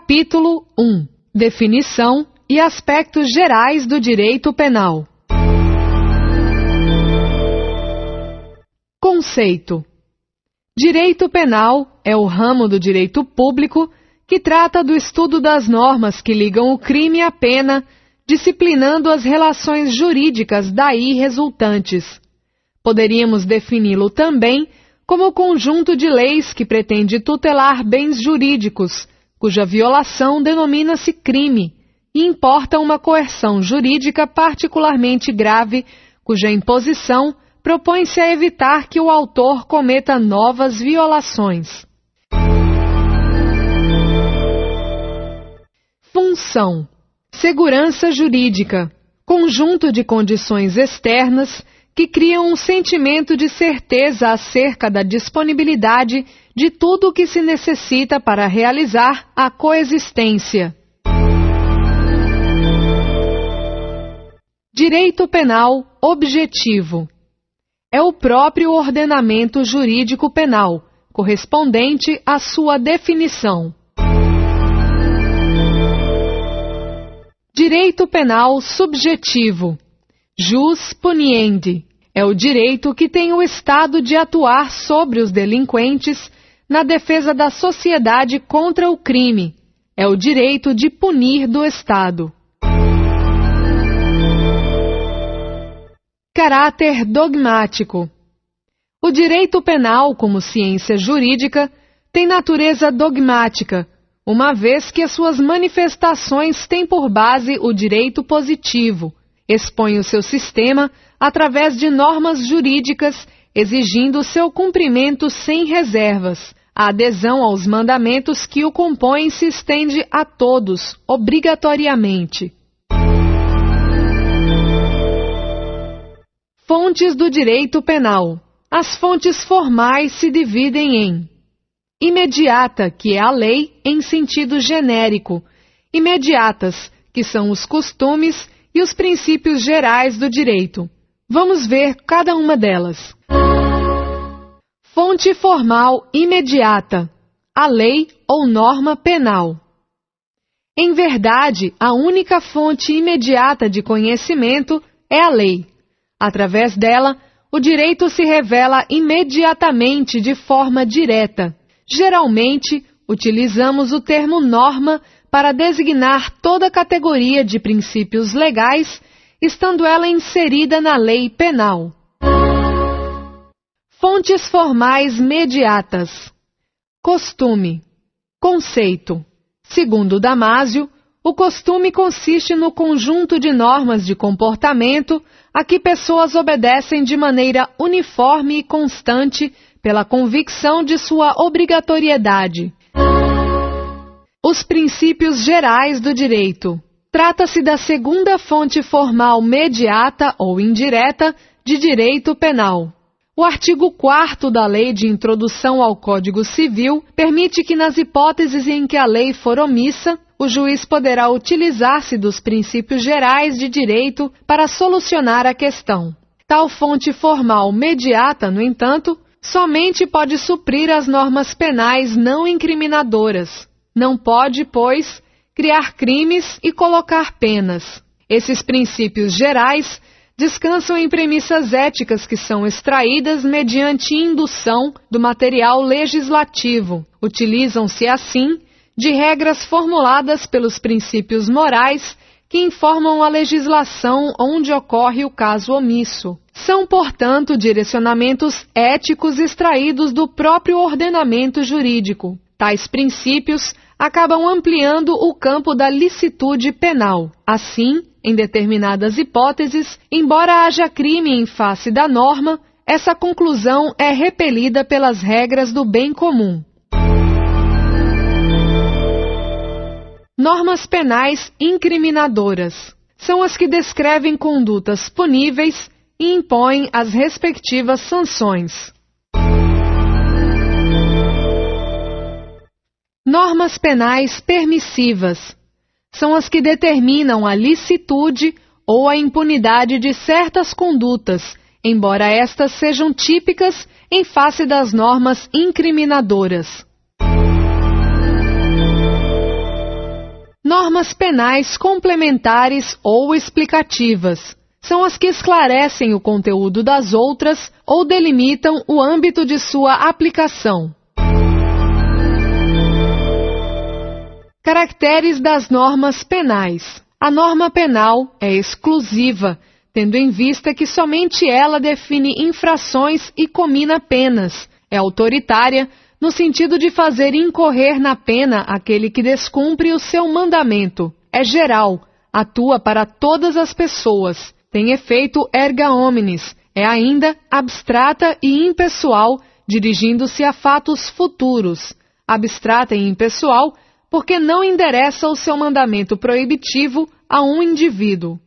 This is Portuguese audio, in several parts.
Capítulo 1. Definição e aspectos gerais do direito penal. Conceito. Direito penal é o ramo do direito público que trata do estudo das normas que ligam o crime à pena, disciplinando as relações jurídicas daí resultantes. Poderíamos defini-lo também como o conjunto de leis que pretende tutelar bens jurídicos, cuja violação denomina-se crime, e importa uma coerção jurídica particularmente grave, cuja imposição propõe-se a evitar que o autor cometa novas violações. Função. Segurança jurídica. Conjunto de condições externas que criam um sentimento de certeza acerca da disponibilidade de tudo o que se necessita para realizar a coexistência. Direito penal objetivo. É o próprio ordenamento jurídico penal, correspondente à sua definição. Direito penal subjetivo. Jus puniendi. É o direito que tem o Estado de atuar sobre os delinquentes na defesa da sociedade contra o crime. É o direito de punir do Estado. Caráter dogmático. O direito penal, como ciência jurídica, tem natureza dogmática, uma vez que as suas manifestações têm por base o direito positivo, expõe o seu sistema através de normas jurídicas, exigindo seu cumprimento sem reservas. A adesão aos mandamentos que o compõem se estende a todos, obrigatoriamente. Fontes do direito penal. As fontes formais se dividem em imediata, que é a lei em sentido genérico, imediatas, que são os costumes e os princípios gerais do direito. Vamos ver cada uma delas. Fonte formal imediata, a lei ou norma penal. Em verdade, a única fonte imediata de conhecimento é a lei. Através dela, o direito se revela imediatamente de forma direta. Geralmente, utilizamos o termo norma para designar toda categoria de princípios legais, estando ela inserida na lei penal. Fontes formais mediatas. Costume. Conceito. Segundo Damásio, o costume consiste no conjunto de normas de comportamento a que pessoas obedecem de maneira uniforme e constante pela convicção de sua obrigatoriedade. Os princípios gerais do direito. Trata-se da segunda fonte formal mediata ou indireta de direito penal. O artigo 4º da Lei de Introdução ao Código Civil permite que, nas hipóteses em que a lei for omissa, o juiz poderá utilizar-se dos princípios gerais de direito para solucionar a questão. Tal fonte formal mediata, no entanto, somente pode suprir as normas penais não incriminadoras. Não pode, pois, criar crimes e colocar penas. Esses princípios gerais descansam em premissas éticas que são extraídas mediante indução do material legislativo. Utilizam-se, assim, de regras formuladas pelos princípios morais que informam a legislação onde ocorre o caso omisso. São, portanto, direcionamentos éticos extraídos do próprio ordenamento jurídico. Tais princípios acabam ampliando o campo da licitude penal. Assim, em determinadas hipóteses, embora haja crime em face da norma, essa conclusão é repelida pelas regras do bem comum. Normas penais incriminadoras. São as que descrevem condutas puníveis e impõem as respectivas sanções. Normas penais permissivas. São as que determinam a licitude ou a impunidade de certas condutas, embora estas sejam típicas em face das normas incriminadoras. Normas penais complementares ou explicativas. São as que esclarecem o conteúdo das outras ou delimitam o âmbito de sua aplicação. Caracteres das normas penais. A norma penal é exclusiva, tendo em vista que somente ela define infrações e comina penas. É autoritária, no sentido de fazer incorrer na pena aquele que descumpre o seu mandamento. É geral, atua para todas as pessoas. Tem efeito erga omnes, é ainda abstrata e impessoal, dirigindo-se a fatos futuros. Abstrata e impessoal, porque não endereça o seu mandamento proibitivo a um indivíduo.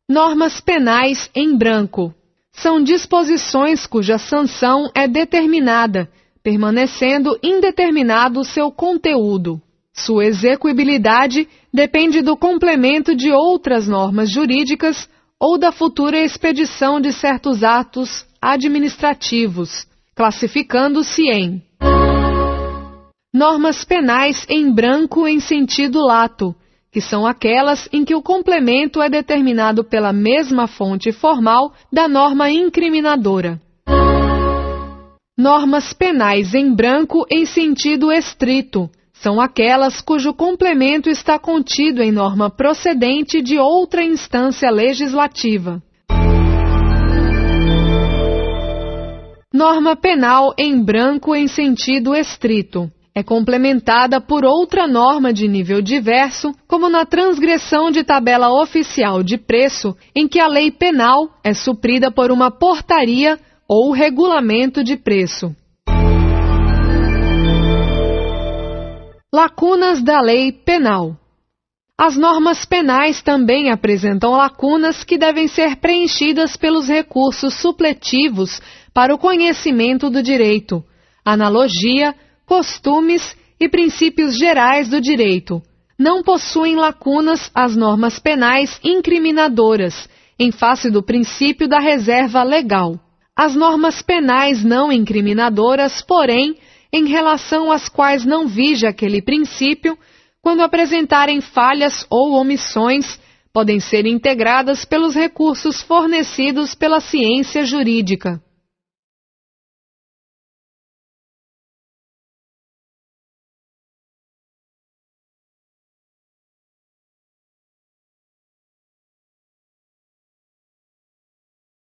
Normas penais em branco. São disposições cuja sanção é determinada, permanecendo indeterminado seu conteúdo. Sua execuibilidade depende do complemento de outras normas jurídicas ou da futura expedição de certos atos administrativos, classificando-se em normas penais em branco em sentido lato, que são aquelas em que o complemento é determinado pela mesma fonte formal da norma incriminadora. Normas penais em branco em sentido estrito, são aquelas cujo complemento está contido em norma procedente de outra instância legislativa. Norma penal em branco em sentido estrito. É complementada por outra norma de nível diverso, como na transgressão de tabela oficial de preço, em que a lei penal é suprida por uma portaria ou regulamento de preço. Lacunas da lei penal. As normas penais também apresentam lacunas que devem ser preenchidas pelos recursos supletivos para o conhecimento do direito, analogia, costumes e princípios gerais do direito. Não possuem lacunas as normas penais incriminadoras, em face do princípio da reserva legal. As normas penais não incriminadoras, porém, em relação às quais não vige aquele princípio, quando apresentarem falhas ou omissões, podem ser integradas pelos recursos fornecidos pela ciência jurídica.